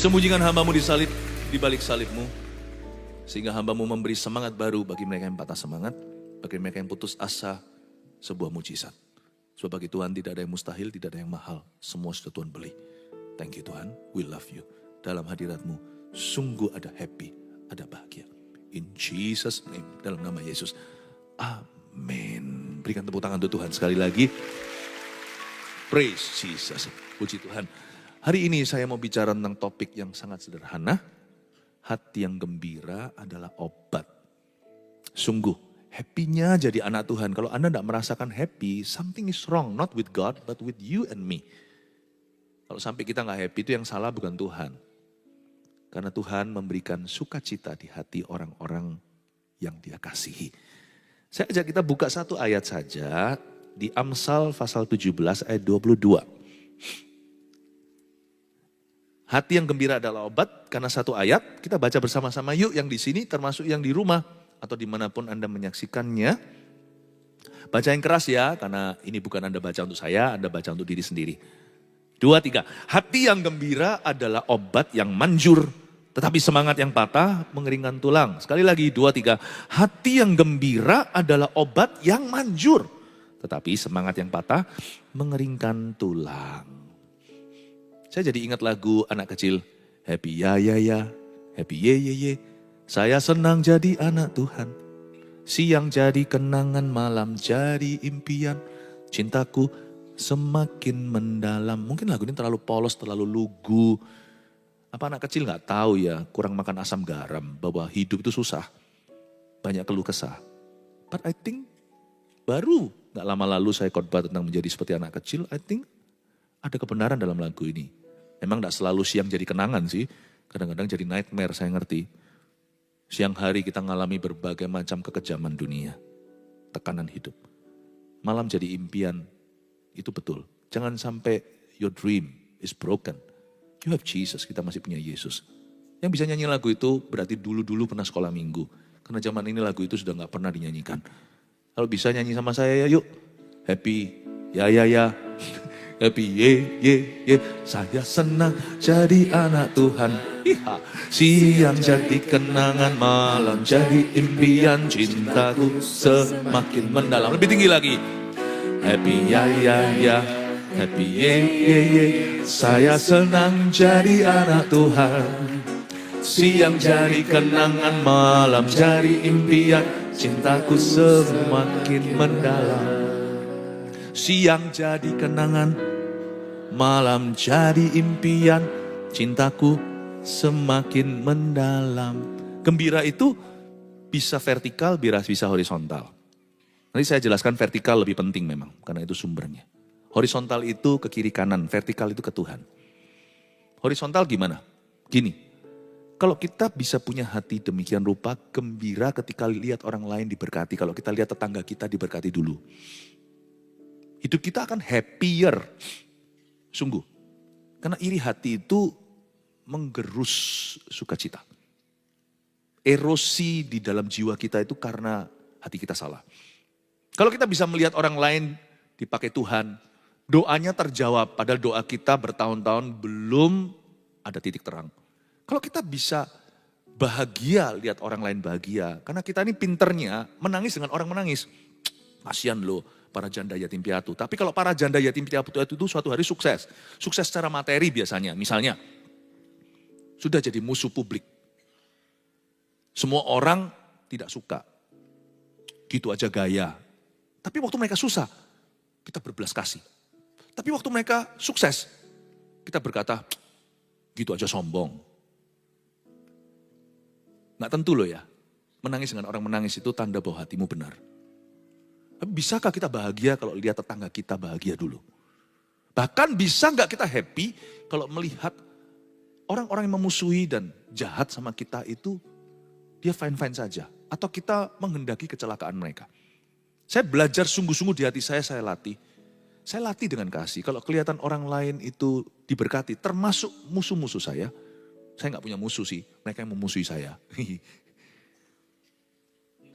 Sembunyikan hambamu di salib, di balik salibmu. Sehingga hambamu memberi semangat baru bagi mereka yang patah semangat. Bagi mereka yang putus asa, sebuah mujizat. Sebab bagi Tuhan tidak ada yang mustahil, tidak ada yang mahal. Semua sudah Tuhan beli. Thank you Tuhan, we love you. Dalam hadiratmu, sungguh ada happy, ada bahagia. In Jesus name, dalam nama Yesus. Amin. Berikan tepuk tangan untuk Tuhan sekali lagi. Praise Jesus. Puji Tuhan. Hari ini saya mau bicara tentang topik yang sangat sederhana. Hati yang gembira adalah obat. Sungguh, happy-nya jadi anak Tuhan. Kalau Anda tidak merasakan happy, something is wrong. Not with God, but with you and me. Kalau sampai kita nggak happy, itu yang salah bukan Tuhan. Karena Tuhan memberikan sukacita di hati orang-orang yang Dia kasihi. Saya ajak kita buka satu ayat saja di Amsal pasal 17 ayat 22. Hati yang gembira adalah obat, karena satu ayat kita baca bersama-sama yuk, yang di sini termasuk yang di rumah atau dimanapun Anda menyaksikannya. Baca yang keras ya, karena ini bukan Anda baca untuk saya, Anda baca untuk diri sendiri. 2, 3. Hati yang gembira adalah obat yang manjur, tetapi semangat yang patah mengeringkan tulang. Sekali lagi 2, 3. Hati yang gembira adalah obat yang manjur, tetapi semangat yang patah mengeringkan tulang. Saya jadi ingat lagu anak kecil. Happy ya ya ya, happy ye ye ye. Saya senang jadi anak Tuhan. Siang jadi kenangan, malam jadi impian. Cintaku semakin mendalam. Mungkin lagu ini terlalu polos, terlalu lugu. Apa anak kecil gak tahu ya, kurang makan asam garam, bahwa hidup itu susah. Banyak keluh kesah. But I think baru gak lama lalu saya khotbah tentang menjadi seperti anak kecil. I think ada kebenaran dalam lagu ini. Memang gak selalu siang jadi kenangan sih. Kadang-kadang jadi nightmare, saya ngerti. Siang hari kita ngalami berbagai macam kekejaman dunia. Tekanan hidup. Malam jadi impian. Itu betul. Jangan sampai your dream is broken. You have Jesus, kita masih punya Yesus. Yang bisa nyanyi lagu itu berarti dulu-dulu pernah sekolah minggu. Karena zaman ini lagu itu sudah gak pernah dinyanyikan. Kalau bisa nyanyi sama saya ya yuk. Happy, ya ya ya. Happy ye ye ye. Saya senang jadi anak Tuhan. Iha. Siang jadi kenangan, malam jadi impian. Cintaku semakin mendalam. Lebih tinggi lagi. Happy ya ya ya. Happy ye ye ye. Saya senang jadi anak Tuhan. Siang jadi kenangan, malam jadi impian. Cintaku semakin mendalam. Siang jadi kenangan, malam jadi impian. Cintaku semakin mendalam. Gembira itu bisa vertikal, bisa horizontal. Nanti saya jelaskan vertikal lebih penting memang, karena itu sumbernya. Horizontal itu ke kiri kanan, vertikal itu ke Tuhan. Horizontal gimana? Gini, kalau kita bisa punya hati demikian rupa, gembira ketika lihat orang lain diberkati. Kalau kita lihat tetangga kita diberkati dulu. Hidup kita akan happier. Sungguh. Karena iri hati itu menggerus sukacita. Erosi di dalam jiwa kita itu karena hati kita salah. Kalau kita bisa melihat orang lain dipakai Tuhan, doanya terjawab, padahal doa kita bertahun-tahun belum ada titik terang. Kalau kita bisa bahagia lihat orang lain bahagia, karena kita ini pinternya menangis dengan orang menangis. Kasian loh para janda yatim piatu. Tapi kalau para janda yatim piatu itu suatu hari sukses. Sukses secara materi biasanya. Misalnya, sudah jadi musuh publik. Semua orang tidak suka. Gitu aja gaya. Tapi waktu mereka susah, kita berbelas kasih. Tapi waktu mereka sukses, kita berkata, gitu aja sombong. Nggak tentu loh ya, menangis dengan orang menangis itu tanda bahwa hatimu benar. Tapi bisakah kita bahagia kalau lihat tetangga kita bahagia dulu? Bahkan bisa nggak kita happy kalau melihat orang-orang yang memusuhi dan jahat sama kita itu, dia fine-fine saja. Atau kita menghendaki kecelakaan mereka. Saya belajar sungguh-sungguh di hati saya latih. Saya latih dengan kasih. Kalau kelihatan orang lain itu diberkati, termasuk musuh-musuh saya nggak punya musuh sih, mereka yang memusuhi saya.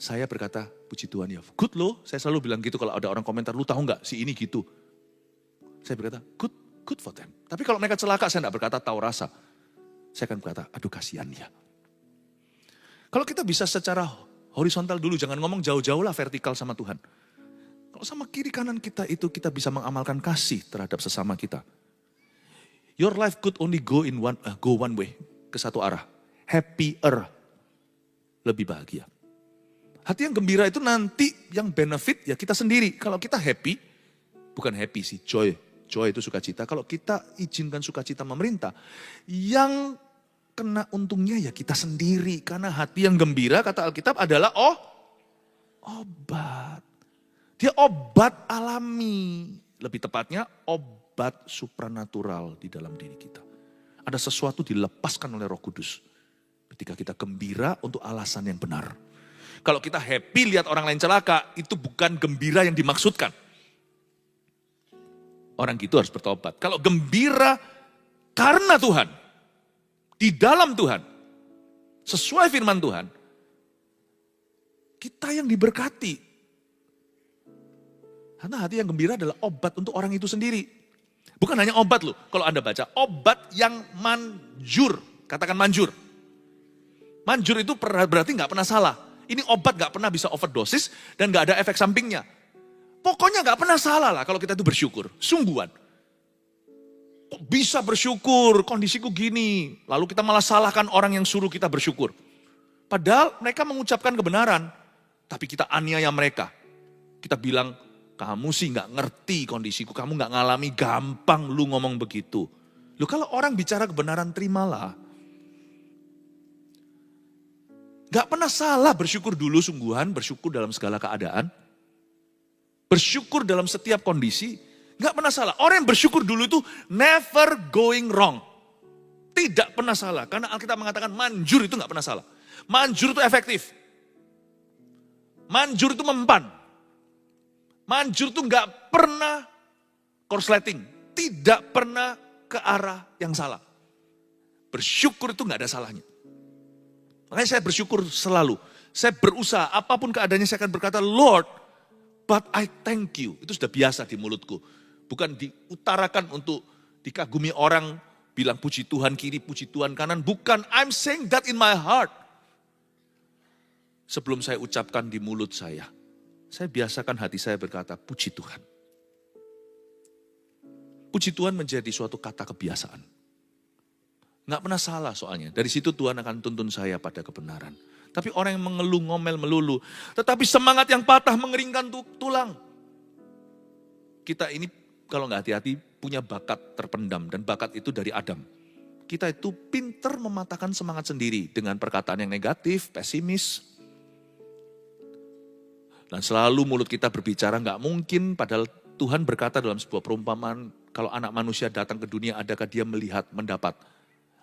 Saya berkata, puji Tuhan ya, good loh. Saya selalu bilang gitu kalau ada orang komentar, lu tahu nggak si ini gitu. Saya berkata, good for them. Tapi kalau mereka celaka, saya nggak berkata tahu rasa. saya akan berkata, aduh kasihan ya. Kalau kita bisa secara horizontal dulu, jangan ngomong jauh-jauh lah vertikal sama Tuhan. Kalau sama kiri kanan kita itu kita bisa mengamalkan kasih terhadap sesama kita. Your life could only go one way, ke satu arah. Happier, lebih bahagia. Hati yang gembira itu nanti yang benefit ya kita sendiri. Kalau kita happy, bukan happy sih, joy. Joy itu sukacita. Kalau kita izinkan sukacita memerintah, yang kena untungnya ya kita sendiri. Karena hati yang gembira, kata Alkitab adalah obat. Dia obat alami. Lebih tepatnya obat supranatural di dalam diri kita. Ada sesuatu dilepaskan oleh Roh Kudus. Ketika kita gembira untuk alasan yang benar. Kalau kita happy lihat orang lain celaka, itu bukan gembira yang dimaksudkan. Orang gitu harus bertobat. Kalau gembira karena Tuhan, di dalam Tuhan, sesuai firman Tuhan, kita yang diberkati. Karena hati yang gembira adalah obat untuk orang itu sendiri. Bukan hanya obat loh, kalau Anda baca, obat yang manjur. Katakan manjur. Manjur itu berarti gak pernah salah. Ini obat gak pernah bisa overdosis dan gak ada efek sampingnya. Pokoknya gak pernah salah lah kalau kita itu bersyukur. Sungguhan. Kok bisa bersyukur, kondisiku gini. Lalu kita malah salahkan orang yang suruh kita bersyukur. Padahal mereka mengucapkan kebenaran. Tapi kita aniaya mereka. Kita bilang, kamu sih gak ngerti kondisiku, kamu gak ngalami, gampang lu ngomong begitu. Loh kalau orang bicara kebenaran terimalah. Gak pernah salah bersyukur dulu sungguhan, bersyukur dalam segala keadaan. Bersyukur dalam setiap kondisi, gak pernah salah. Orang yang bersyukur dulu itu never going wrong. Tidak pernah salah, karena Alkitab mengatakan manjur itu gak pernah salah. Manjur itu efektif. Manjur itu mempan. Manjur itu gak pernah korsleting. Tidak pernah ke arah yang salah. Bersyukur itu gak ada salahnya. Makanya saya bersyukur selalu. Saya berusaha, apapun keadaannya saya akan berkata, Lord, but I thank you. Itu sudah biasa di mulutku. Bukan diutarakan untuk dikagumi orang, bilang puji Tuhan kiri, puji Tuhan kanan. Bukan, I'm saying that in my heart. Sebelum saya ucapkan di mulut saya biasakan hati saya berkata, puji Tuhan. Puji Tuhan menjadi suatu kata kebiasaan. Nggak pernah salah soalnya. Dari situ Tuhan akan tuntun saya pada kebenaran. Tapi orang yang mengeluh, ngomel, melulu. Tetapi semangat yang patah mengeringkan tulang. Kita ini kalau nggak hati-hati punya bakat terpendam. Dan bakat itu dari Adam. Kita itu pinter mematahkan semangat sendiri. Dengan perkataan yang negatif, pesimis. Dan selalu mulut kita berbicara nggak mungkin. Padahal Tuhan berkata dalam sebuah perumpamaan. Kalau anak manusia datang ke dunia, adakah dia melihat, mendapat?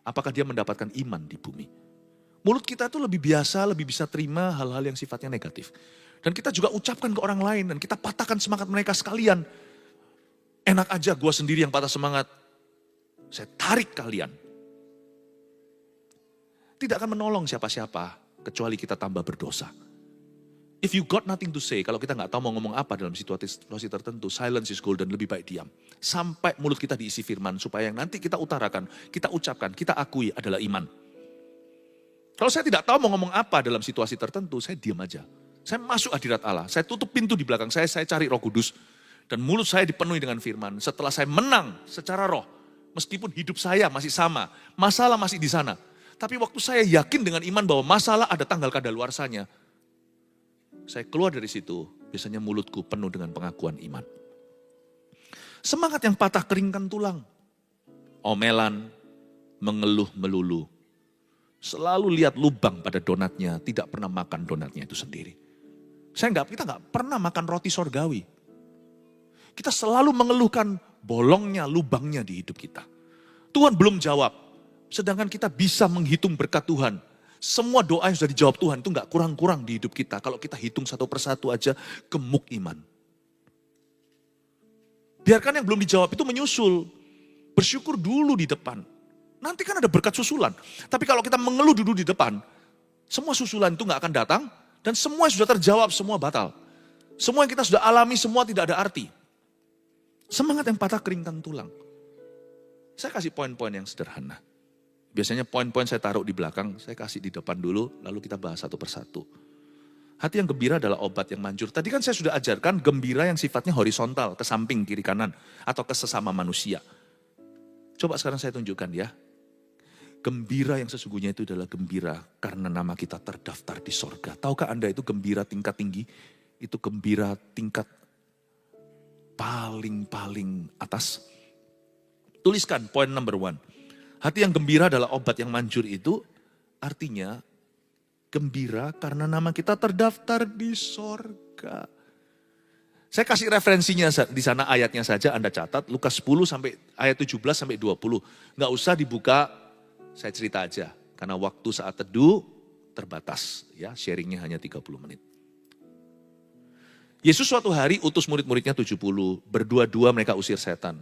Apakah dia mendapatkan iman di bumi? Mulut kita itu lebih biasa, lebih bisa terima hal-hal yang sifatnya negatif. Dan kita juga ucapkan ke orang lain dan kita patahkan semangat mereka sekalian. Enak aja gue sendiri yang patah semangat. Saya tarik kalian. Tidak akan menolong siapa-siapa kecuali kita tambah berdosa. If you got nothing to say, kalau kita nggak tahu mau ngomong apa dalam situasi tertentu, silence is golden, lebih baik diam. Sampai mulut kita diisi firman, supaya yang nanti kita utarakan, kita ucapkan, kita akui adalah iman. Kalau saya tidak tahu mau ngomong apa dalam situasi tertentu, saya diam aja. Saya masuk hadirat Allah, saya tutup pintu di belakang saya cari Roh Kudus. Dan mulut saya dipenuhi dengan firman. Setelah saya menang secara roh, meskipun hidup saya masih sama, masalah masih di sana. Tapi waktu saya yakin dengan iman bahwa masalah ada tanggal kadaluarsanya, saya keluar dari situ, biasanya mulutku penuh dengan pengakuan iman. Semangat yang patah keringkan tulang. Omelan, mengeluh melulu. Selalu lihat lubang pada donatnya, tidak pernah makan donatnya itu sendiri. Kita nggak pernah makan roti sorgawi. Kita selalu mengeluhkan bolongnya, lubangnya di hidup kita. Tuhan belum jawab, sedangkan kita bisa menghitung berkat Tuhan. Semua doa yang sudah dijawab Tuhan itu gak kurang-kurang di hidup kita. Kalau kita hitung satu persatu aja, gemuk iman. Biarkan yang belum dijawab itu menyusul. Bersyukur dulu di depan. Nanti kan ada berkat susulan. Tapi kalau kita mengeluh dulu di depan, semua susulan itu gak akan datang. Dan semua yang sudah terjawab, semua batal. Semua yang kita sudah alami, semua tidak ada arti. Semangat yang patah keringkan tulang. Saya kasih poin-poin yang sederhana. Biasanya poin-poin saya taruh di belakang, saya kasih di depan dulu, lalu kita bahas satu persatu. Hati yang gembira adalah obat yang manjur. Tadi kan saya sudah ajarkan gembira yang sifatnya horizontal, ke samping, kiri kanan, atau ke sesama manusia. Coba sekarang saya tunjukkan ya. Gembira yang sesungguhnya itu adalah gembira karena nama kita terdaftar di sorga. Tahukah Anda itu gembira tingkat tinggi? Itu gembira tingkat paling atas. Tuliskan poin number 1. Hati yang gembira adalah obat yang manjur itu artinya gembira karena nama kita terdaftar di sorga. Saya kasih referensinya di sana ayatnya saja Anda catat. Lukas 10 sampai ayat 17 sampai 20. Nggak usah dibuka, saya cerita aja. Karena waktu saat teduh terbatas. Ya, sharingnya hanya 30 menit. Yesus suatu hari utus murid-muridnya 70. Berdua-dua mereka usir setan.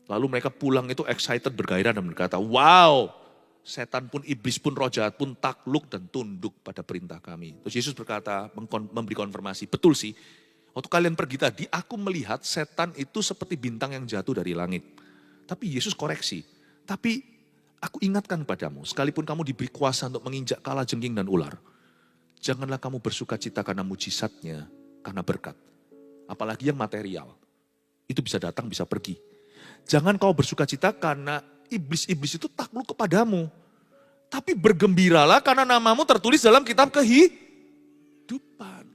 Lalu mereka pulang itu excited, bergairah dan berkata, wow, setan pun, iblis pun, roh jahat pun takluk dan tunduk pada perintah kami. Terus Yesus berkata, memberi konfirmasi, betul sih, waktu kalian pergi tadi, aku melihat setan itu seperti bintang yang jatuh dari langit. Tapi Yesus koreksi, tapi aku ingatkan padamu, sekalipun kamu diberi kuasa untuk menginjak kalajengking dan ular, janganlah kamu bersuka cita karena mujizatnya, karena berkat. Apalagi yang material, itu bisa datang, bisa pergi. Jangan kau bersuka cita karena iblis-iblis itu takluk kepadamu. Tapi bergembiralah karena namamu tertulis dalam kitab kehidupan.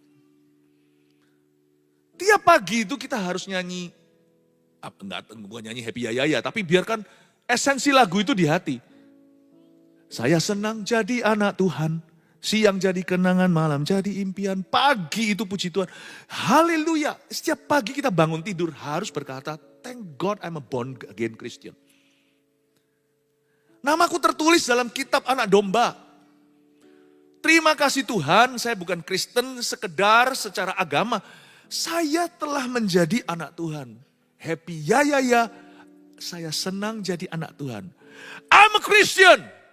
Tiap pagi itu kita harus nyanyi, bukan nyanyi happy ya, tapi biarkan esensi lagu itu di hati. Saya senang jadi anak Tuhan. Siang jadi kenangan, malam jadi impian. Pagi itu puji Tuhan. Haleluya. Setiap pagi kita bangun tidur harus berkata, thank God I'm a born again Christian. Namaku tertulis dalam kitab anak domba. Terima kasih Tuhan, saya bukan Kristen sekedar secara agama. Saya telah menjadi anak Tuhan. Happy ya. Saya senang jadi anak Tuhan. I'm a Christian.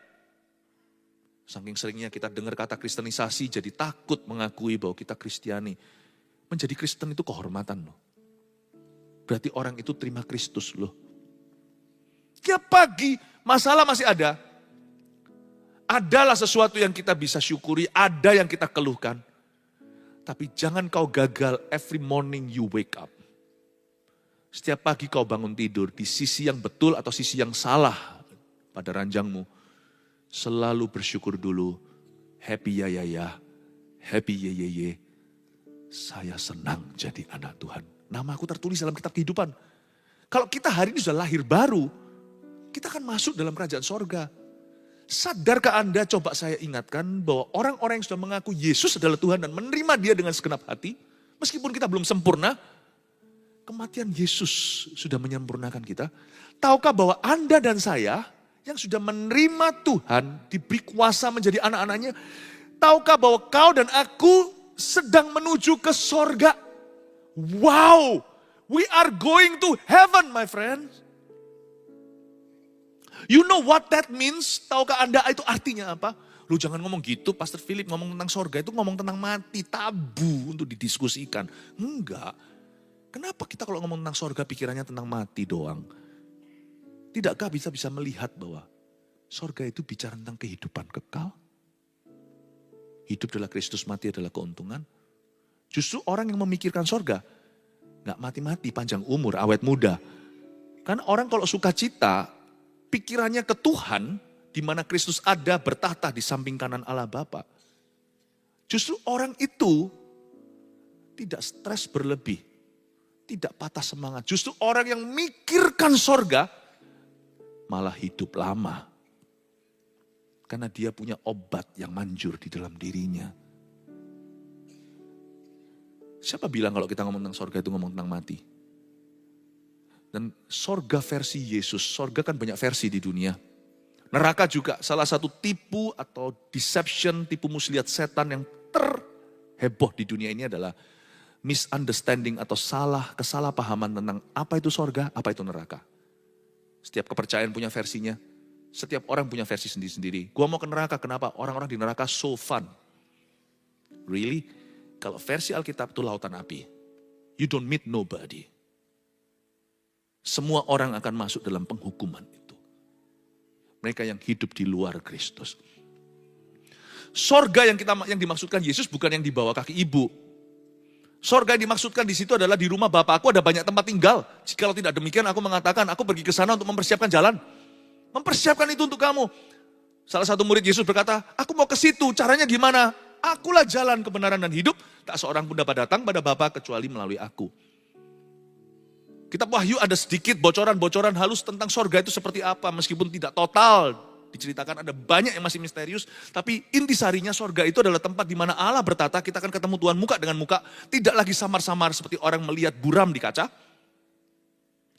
Saking seringnya kita dengar kata kristenisasi, jadi takut mengakui bahwa kita Kristiani. Menjadi Kristen itu kehormatan loh. Berarti orang itu terima Kristus loh. Tiap pagi masalah masih ada. Adalah sesuatu yang kita bisa syukuri, ada yang kita keluhkan. Tapi jangan kau gagal every morning you wake up. Setiap pagi kau bangun tidur di sisi yang betul atau sisi yang salah pada ranjangmu. Selalu bersyukur dulu. Happy ya. Happy ye. Saya senang jadi anak Tuhan. Nama aku tertulis dalam kitab kehidupan. Kalau kita hari ini sudah lahir baru, kita akan masuk dalam kerajaan sorga. Sadarkah Anda, coba saya ingatkan bahwa orang-orang yang sudah mengaku Yesus adalah Tuhan dan menerima dia dengan segenap hati, meskipun kita belum sempurna, kematian Yesus sudah menyempurnakan kita. Tahukah bahwa Anda dan saya yang sudah menerima Tuhan, diberi kuasa menjadi anak-anaknya, tahukah bahwa kau dan aku sedang menuju ke sorga? Wow, we are going to heaven my friends. You know what that means? Tahukah Anda itu artinya apa? Lu jangan ngomong gitu, Pastor Philip ngomong tentang sorga itu ngomong tentang mati, tabu untuk didiskusikan. Enggak. Kenapa kita kalau ngomong tentang sorga pikirannya tentang mati doang? Tidakkah bisa melihat bahwa sorga itu bicara tentang kehidupan kekal? Hidup adalah Kristus, mati adalah keuntungan. Justru orang yang memikirkan sorga, gak mati-mati, panjang umur, awet muda. Karena orang kalau suka cita, pikirannya ke Tuhan, di mana Kristus ada bertahta di samping kanan Allah Bapa. Justru orang itu tidak stres berlebih, tidak patah semangat. Justru orang yang mikirkan sorga, malah hidup lama. Karena dia punya obat yang manjur di dalam dirinya. Siapa bilang kalau kita ngomong tentang sorga itu ngomong tentang mati? Dan sorga versi Yesus, sorga kan banyak versi di dunia. Neraka juga salah satu tipu atau deception, tipu muslihat setan yang terheboh di dunia ini adalah misunderstanding atau kesalahpahaman tentang apa itu sorga, apa itu neraka. Setiap kepercayaan punya versinya, setiap orang punya versi sendiri-sendiri. Gua mau ke neraka, kenapa? Orang-orang di neraka so fun. Really? Kalau versi Alkitab itu lautan api. You don't meet nobody. Semua orang akan masuk dalam penghukuman itu. Mereka yang hidup di luar Kristus. Sorga yang dimaksudkan Yesus bukan yang di bawah kaki ibu. Sorga yang dimaksudkan di situ adalah di rumah Bapakku ada banyak tempat tinggal. Jikalau tidak demikian aku mengatakan aku pergi ke sana untuk mempersiapkan jalan. Mempersiapkan itu untuk kamu. Salah satu murid Yesus berkata, aku mau ke situ, caranya gimana? Akulah jalan kebenaran dan hidup. Tak seorang pun dapat datang pada Bapa kecuali melalui aku. Kitab Wahyu ada sedikit bocoran-bocoran halus tentang sorga itu seperti apa. Meskipun tidak total diceritakan, ada banyak yang masih misterius. Tapi intisarinya sorga itu adalah tempat di mana Allah bertata, kita akan ketemu Tuhan muka dengan muka. Tidak lagi samar-samar seperti orang melihat buram di kaca.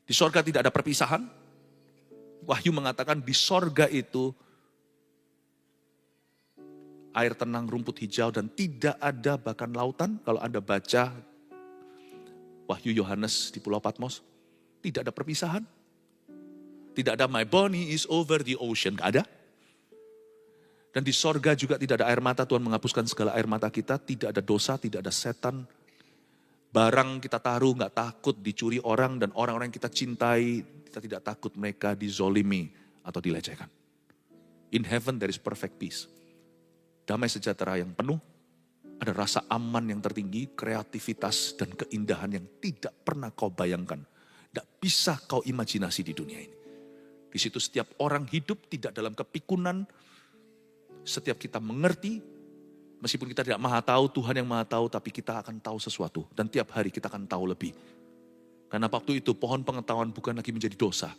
Di sorga tidak ada perpisahan. Wahyu mengatakan di sorga itu air tenang, rumput hijau, dan tidak ada bahkan lautan. Kalau Anda baca Wahyu Yohanes di Pulau Patmos, tidak ada perpisahan. Tidak ada my body is over the ocean, gak ada. Dan di sorga juga tidak ada air mata, Tuhan menghapuskan segala air mata kita. Tidak ada dosa, tidak ada setan. Barang kita taruh gak takut dicuri orang, dan orang-orang yang kita cintai, kita tidak takut mereka dizolimi atau dilecehkan. In heaven there is perfect peace. Damai sejahtera yang penuh, ada rasa aman yang tertinggi, kreativitas dan keindahan yang tidak pernah kau bayangkan. Tidak bisa kau imajinasi di dunia ini. Di situ setiap orang hidup tidak dalam kepikunan, setiap kita mengerti, meskipun kita tidak maha tahu, Tuhan yang maha tahu, tapi kita akan tahu sesuatu. Dan tiap hari kita akan tahu lebih. Karena waktu itu pohon pengetahuan bukan lagi menjadi dosa,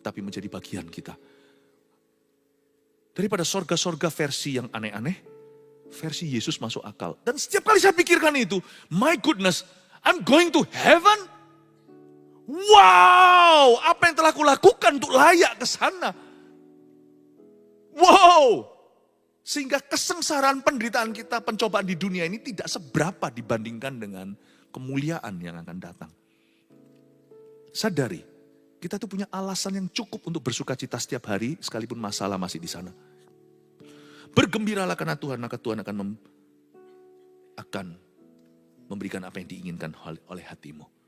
tapi menjadi bagian kita. Daripada sorga-sorga versi yang aneh-aneh, versi Yesus masuk akal. Dan setiap kali saya pikirkan itu, my goodness, I'm going to heaven? Wow, apa yang telah kulakukan untuk layak ke sana? Wow, sehingga kesengsaraan penderitaan kita, pencobaan di dunia ini tidak seberapa dibandingkan dengan kemuliaan yang akan datang. Sadari, kita tuh punya alasan yang cukup untuk bersuka cita setiap hari, sekalipun masalah masih di sana. Bergembiralah karena Tuhan, maka Tuhan akan memberikan apa yang diinginkan oleh hatimu.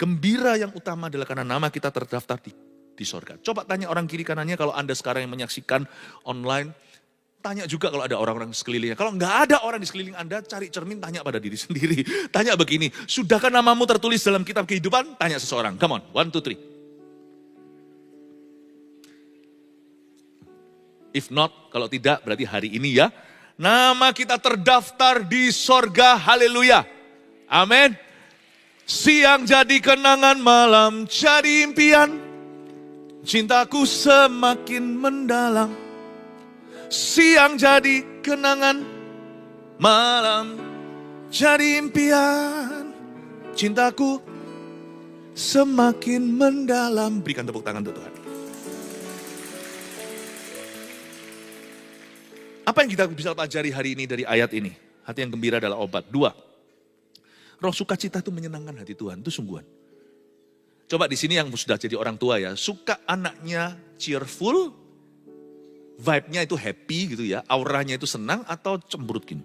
Gembira yang utama adalah karena nama kita terdaftar di sorga. Coba tanya orang kiri kanannya, kalau Anda sekarang yang menyaksikan online, tanya juga kalau ada orang-orang sekelilingnya. Kalau nggak ada orang di sekeliling Anda, cari cermin, tanya pada diri sendiri. Tanya begini, sudahkah namamu tertulis dalam kitab kehidupan? Tanya seseorang, come on, 1, 2, 3. If not, kalau tidak berarti hari ini ya. Nama kita terdaftar di sorga, haleluya. Amin. Siang jadi kenangan, malam jadi impian. Cintaku semakin mendalam. Siang jadi kenangan, malam jadi impian. Cintaku semakin mendalam. Berikan tepuk tangan untuk Tuhan. Apa yang kita bisa pelajari hari ini dari ayat ini? Hati yang gembira adalah obat. 2, roh sukacita itu menyenangkan hati Tuhan, itu sungguhan. Coba di sini yang sudah jadi orang tua ya, suka anaknya cheerful, vibe-nya itu happy gitu ya, auranya itu senang atau cemberut gini?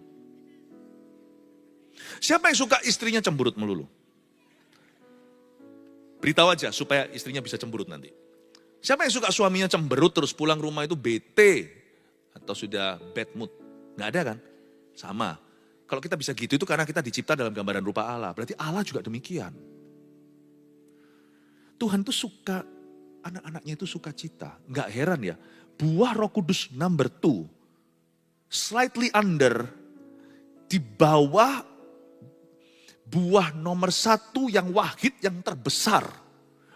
Siapa yang suka istrinya cemberut melulu? Beritahu aja supaya istrinya bisa cemberut nanti. Siapa yang suka suaminya cemberut terus pulang rumah itu bete? Atau sudah bad mood? Nggak ada kan? Sama. Kalau kita bisa gitu itu karena kita dicipta dalam gambaran rupa Allah. Berarti Allah juga demikian. Tuhan tuh suka, anak-anaknya itu suka cita. Nggak heran ya. Buah Roh Kudus number 2. Slightly under. Di bawah buah nomor 1 yang wahid, yang terbesar.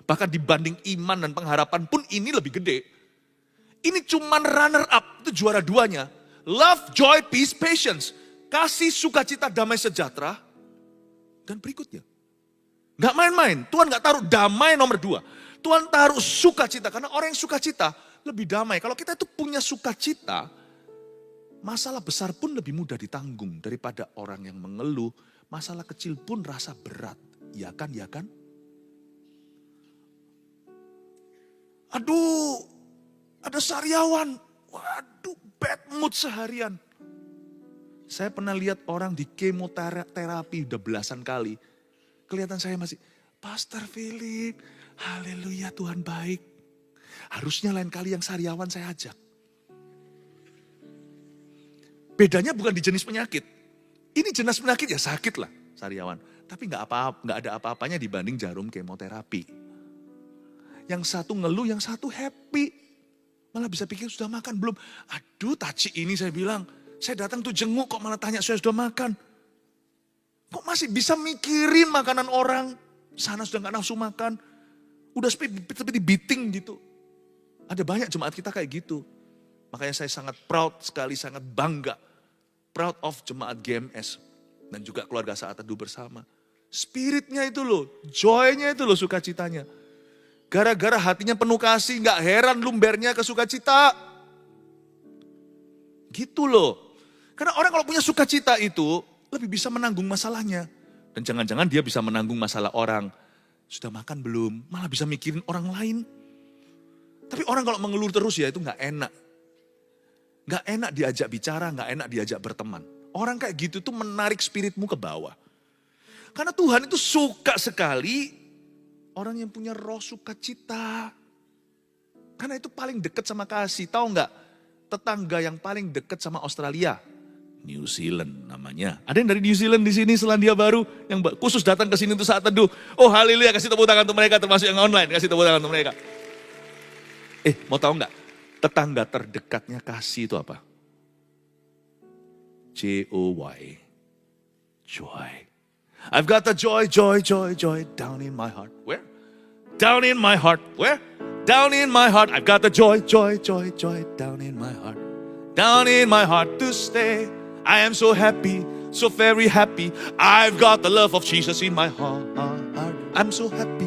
Bahkan dibanding iman dan pengharapan pun ini lebih gede. Ini cuman runner up, itu juara 2-nya. Love, joy, peace, patience. Kasih, sukacita, damai sejahtera. Dan berikutnya. Gak main-main, Tuhan gak taruh damai nomor 2. Tuhan taruh sukacita, karena orang yang sukacita lebih damai. Kalau kita itu punya sukacita, masalah besar pun lebih mudah ditanggung daripada orang yang mengeluh. Masalah kecil pun rasa berat. Ya kan, ya kan? Aduh, ada sariawan, waduh bad mood seharian. Saya pernah lihat orang di kemoterapi udah belasan kali. Kelihatan saya masih, Pastor Philip, haleluya Tuhan baik. Harusnya lain kali yang sariawan saya ajak. Bedanya bukan di jenis penyakit. Ini jenis penyakit ya sakit lah sariawan. Tapi nggak ada apa-apanya dibanding jarum kemoterapi. Yang satu ngeluh, yang satu happy. Malah bisa pikir sudah makan belum. Aduh taci ini saya bilang, saya datang tuh jenguk kok malah tanya saya sudah makan. Kok masih bisa mikirin makanan orang. Sana sudah gak nafsu makan. Udah seperti beating gitu. Ada banyak jemaat kita kayak gitu. Makanya saya sangat proud sekali, sangat bangga. Proud of jemaat GMS. Dan juga keluarga Saat Teduh bersama. Spiritnya itu loh, joy-nya itu loh, sukacitanya. Gara-gara hatinya penuh kasih, gak heran lumbernya ke sukacita. Gitu loh. Karena orang kalau punya sukacita itu, lebih bisa menanggung masalahnya. Dan jangan-jangan dia bisa menanggung masalah orang. Sudah makan belum? Malah bisa mikirin orang lain. Tapi orang kalau mengeluh terus ya itu gak enak. Gak enak diajak bicara, gak enak diajak berteman. Orang kayak gitu tuh menarik spiritmu ke bawah. Karena Tuhan itu suka sekali orang yang punya roh sukacita. Karena itu paling dekat sama kasih. Tahu gak? Tetangga yang paling dekat sama Australia. New Zealand namanya. Ada yang dari New Zealand di sini Selandia Baru yang khusus datang ke sini untuk Saat Teduh. Oh haleluya, kasih tepuk tangan untuk mereka, termasuk yang online, kasih tepuk tangan untuk mereka. Mau tahu nggak? Tetangga terdekatnya kasih itu apa? Joy. Joy. I've got the joy down in my heart. Where? Down in my heart. Where? Down in my heart. I've got the joy down in my heart. Down in my heart to stay. I am so happy, so very happy. I've got the love of Jesus in my heart. I'm so happy,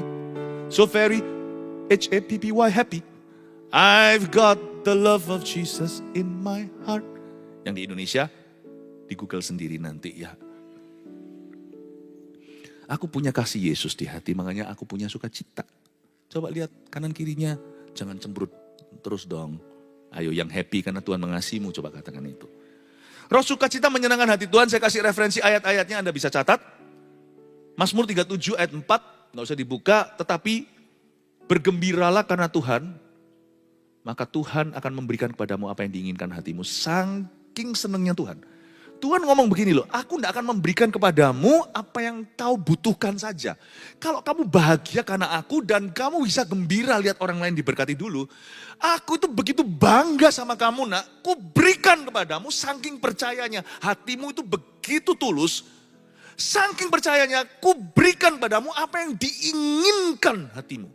so very happy, happy. I've got the love of Jesus in my heart. Yang di Indonesia, di Google sendiri nanti ya. Aku punya kasih Yesus di hati, makanya aku punya sukacita. Coba lihat kanan kirinya, jangan cemberut terus dong. Ayo yang happy karena Tuhan mengasihimu, coba katakan itu. Roh sukacita menyenangkan hati Tuhan, saya kasih referensi ayat-ayatnya Anda bisa catat. Mazmur 37 ayat 4, gak usah dibuka, tetapi bergembiralah karena Tuhan, maka Tuhan akan memberikan kepadamu apa yang diinginkan hatimu. Saking senangnya Tuhan. Tuhan ngomong begini loh, aku tidak akan memberikan kepadamu apa yang kau butuhkan saja. Kalau kamu bahagia karena aku dan kamu bisa gembira lihat orang lain diberkati dulu. Aku itu begitu bangga sama kamu nak, ku berikan kepadamu saking percayanya. Hatimu itu begitu tulus, saking percayanya ku berikan padamu apa yang diinginkan hatimu.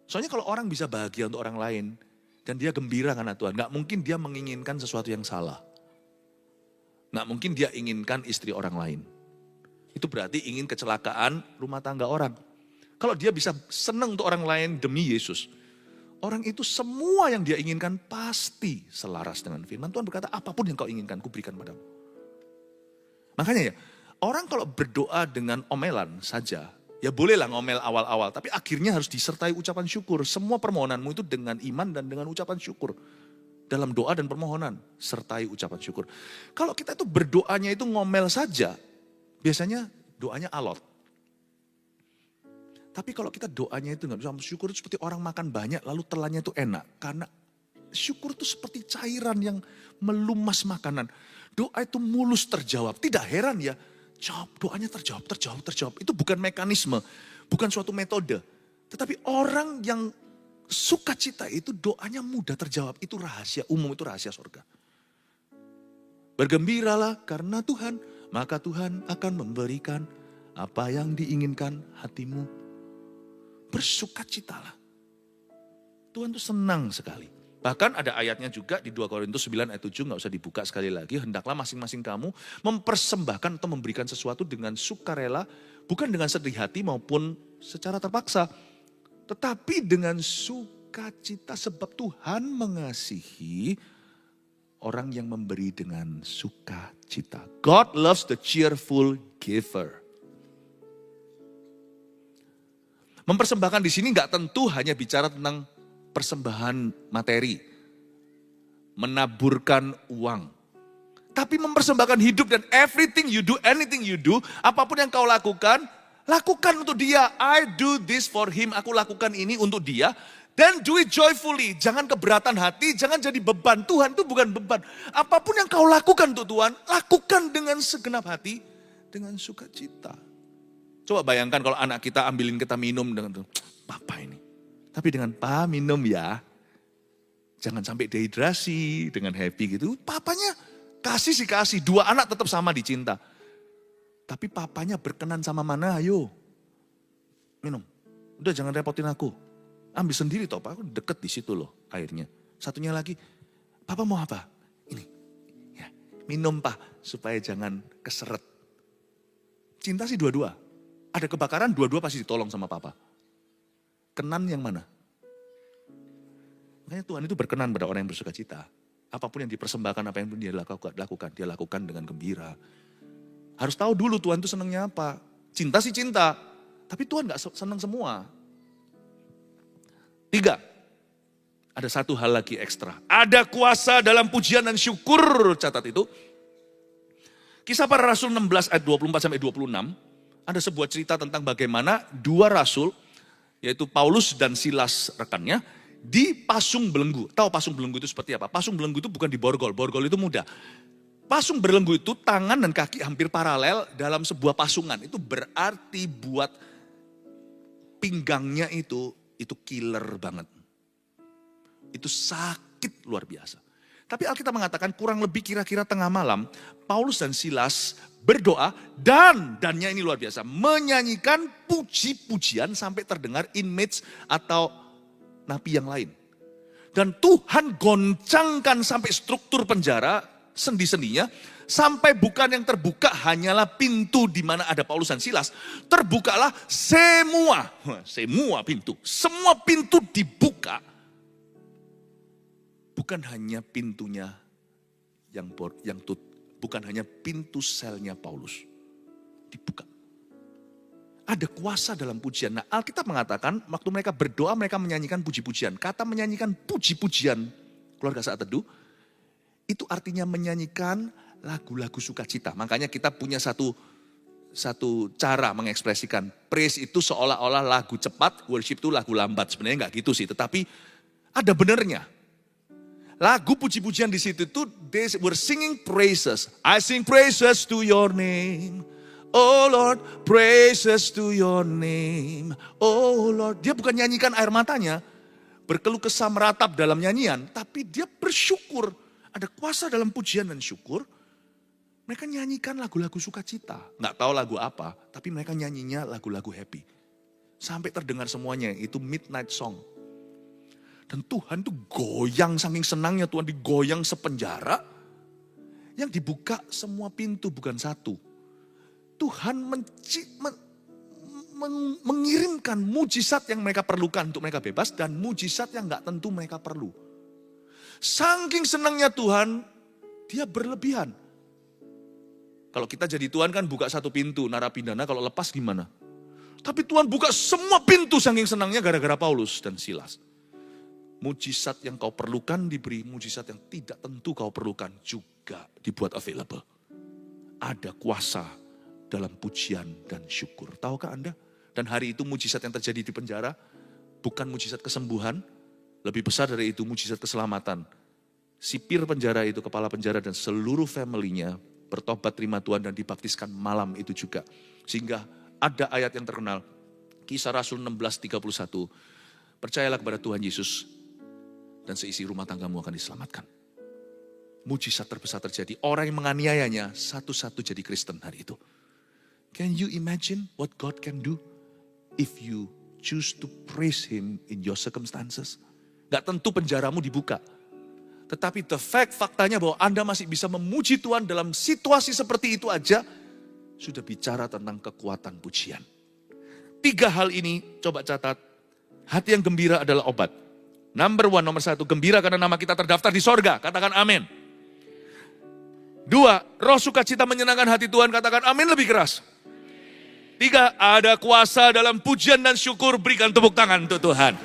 Soalnya kalau orang bisa bahagia untuk orang lain dan dia gembira karena Tuhan, gak mungkin dia menginginkan sesuatu yang salah. Nggak mungkin dia inginkan istri orang lain. Itu berarti ingin kecelakaan rumah tangga orang. Kalau dia bisa senang untuk orang lain demi Yesus. Orang itu semua yang dia inginkan pasti selaras dengan firman. Tuhan berkata apapun yang kau inginkan ku berikan padamu. Makanya ya, orang kalau berdoa dengan omelan saja, ya bolehlah ngomel awal-awal. Tapi akhirnya harus disertai ucapan syukur. Semua permohonanmu itu dengan iman dan dengan ucapan syukur. Dalam doa dan permohonan, sertai ucapan syukur. Kalau kita itu berdoanya itu ngomel saja, biasanya doanya alot. Tapi kalau kita doanya itu nggak bisa syukur, itu seperti orang makan banyak, lalu telannya itu enak. Karena syukur itu seperti cairan yang melumas makanan. Doa itu mulus terjawab, tidak heran ya. Doanya terjawab. Itu bukan mekanisme, bukan suatu metode. Tetapi orang yang sukacita itu doanya mudah terjawab. Itu rahasia umum, itu rahasia surga. Bergembiralah karena Tuhan, maka Tuhan akan memberikan apa yang diinginkan hatimu. Bersukacitalah. Tuhan itu senang sekali. Bahkan ada ayatnya juga di 2 Korintus 9 ayat 7, gak usah dibuka sekali lagi. Hendaklah masing-masing kamu mempersembahkan atau memberikan sesuatu dengan sukarela, bukan dengan sedih hati maupun secara terpaksa. Tetapi dengan sukacita sebab Tuhan mengasihi orang yang memberi dengan sukacita. God loves the cheerful giver. Mempersembahkan di sini nggak tentu hanya bicara tentang persembahan materi, menaburkan uang. Tapi mempersembahkan hidup dan everything you do, anything you do, apapun yang kau lakukan untuk dia. I do this for him, aku lakukan ini untuk dia. Then do it joyfully. Jangan keberatan hati, jangan jadi beban. Tuhan itu bukan beban. Apapun yang kau lakukan untuk Tuhan, lakukan dengan segenap hati, dengan sukacita. Coba bayangkan kalau anak kita ambilin kita minum dengan tuh, Papa ini. Tapi dengan Pa minum ya. Jangan sampai dehidrasi, dengan happy gitu. Papanya kasih sih kasih. Dua anak tetap sama dicinta. Tapi papanya berkenan sama mana, ayo. Minum. Udah jangan repotin aku. Ambil sendiri toh, Pak. Aku deket di situ loh airnya. Satunya lagi, Papa mau apa? Ini. Ya, minum Pak, supaya jangan keseret. Cinta sih dua-dua. Ada kebakaran, dua-dua pasti ditolong sama Papa. Kenan yang mana? Makanya Tuhan itu berkenan pada orang yang bersuka cita. Apapun yang dipersembahkan, apa yang dia lakukan dengan gembira. Harus tahu dulu Tuhan itu senangnya apa. Cinta sih cinta, tapi Tuhan gak senang semua. 3, ada satu hal lagi ekstra. Ada kuasa dalam pujian dan syukur, catat itu. Kisah Para Rasul 16 ayat 24-26, ada sebuah cerita tentang bagaimana dua rasul, yaitu Paulus dan Silas rekannya, dipasung belenggu. Tahu pasung belenggu itu seperti apa? Pasung belenggu itu bukan di borgol itu mudah. Pasung belenggu itu tangan dan kaki hampir paralel dalam sebuah pasungan. Itu berarti buat pinggangnya itu killer banget. Itu sakit luar biasa. Tapi Alkitab mengatakan kurang lebih kira-kira tengah malam, Paulus dan Silas berdoa dannya ini luar biasa. Menyanyikan puji-pujian sampai terdengar inmates atau napi yang lain. Dan Tuhan goncangkan sampai struktur penjara, sendi-sendinya, sampai bukan yang terbuka hanyalah pintu di mana ada Paulus dan Silas. Terbukalah semua pintu. Semua pintu dibuka. Bukan hanya pintunya bukan hanya pintu selnya Paulus. Dibuka. Ada kuasa dalam pujian. Nah, Alkitab mengatakan waktu mereka berdoa mereka menyanyikan puji-pujian. Kata menyanyikan puji-pujian keluarga saat teduh itu artinya menyanyikan lagu-lagu sukacita. Makanya kita punya satu cara mengekspresikan. Praise itu seolah-olah lagu cepat, worship itu lagu lambat. Sebenarnya enggak gitu sih, tetapi ada benernya. Lagu puji-pujian di situ itu they were singing praises. I sing praises to your name. Oh Lord, praises to your name. Oh Lord, dia bukan nyanyikan air matanya, berkeluh kesah meratap dalam nyanyian, tapi dia bersyukur. Ada kuasa dalam pujian dan syukur. Mereka nyanyikan lagu-lagu sukacita. Nggak tahu lagu apa, tapi mereka nyanyinya lagu-lagu happy. Sampai terdengar semuanya, itu midnight song. Dan Tuhan tuh goyang, saking senangnya Tuhan digoyang sepenjara. Yang dibuka semua pintu, bukan satu. Tuhan mengirimkan mujizat yang mereka perlukan untuk mereka bebas. Dan mujizat yang nggak tentu mereka perlu. Saking senangnya Tuhan, dia berlebihan. Kalau kita jadi Tuhan kan buka satu pintu, narapidana kalau lepas gimana? Tapi Tuhan buka semua pintu saking senangnya gara-gara Paulus dan Silas. Mujizat yang kau perlukan diberi, mujizat yang tidak tentu kau perlukan juga dibuat available. Ada kuasa dalam pujian dan syukur. Tahukah Anda? Dan hari itu mujizat yang terjadi di penjara bukan mujizat kesembuhan, lebih besar dari itu mujizat keselamatan. Sipir penjara itu, kepala penjara dan seluruh family-nya bertobat terima Tuhan dan dibaptiskan malam itu juga. Sehingga ada ayat yang terkenal, Kisah Rasul 16:31. Percayalah kepada Tuhan Yesus dan seisi rumah tanggamu akan diselamatkan. Mujizat terbesar terjadi. Orang yang menganiayanya satu-satu jadi Kristen hari itu. Can you imagine what God can do if you choose to praise Him in your circumstances? Gak tentu penjaramu dibuka. Tetapi faktanya bahwa Anda masih bisa memuji Tuhan dalam situasi seperti itu aja, sudah bicara tentang kekuatan pujian. 3 hal ini, coba catat. Hati yang gembira adalah obat. Nomor 1, gembira karena nama kita terdaftar di sorga. Katakan amin. 2, roh sukacita menyenangkan hati Tuhan. Katakan amin lebih keras. 3, ada kuasa dalam pujian dan syukur. Berikan tepuk tangan untuk Tuhan.